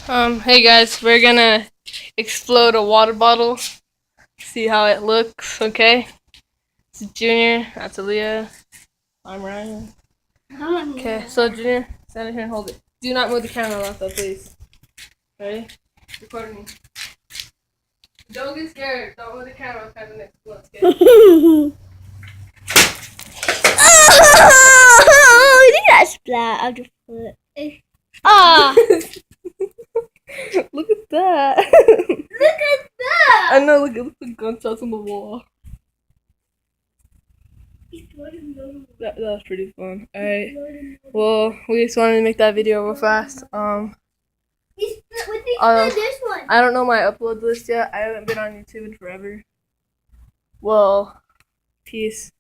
Hey guys, we're gonna explode a water bottle. See how it looks, okay? It's Junior, that's Aaliyah. I'm Ryan. Okay, so Junior, stand here and hold it. Do not move the camera left though, please. Ready? Recording me. Don't get scared. Don't move the camera if it explodes, okay? Oh, look at that splat of the foot. Ah, Look at that. look at that. I know, look at the gunshots on the wall. That was pretty fun. Alright. Well, we just wanted to make that video real fast. This one. I don't know my upload list yet. I haven't been on YouTube in forever. Well, peace.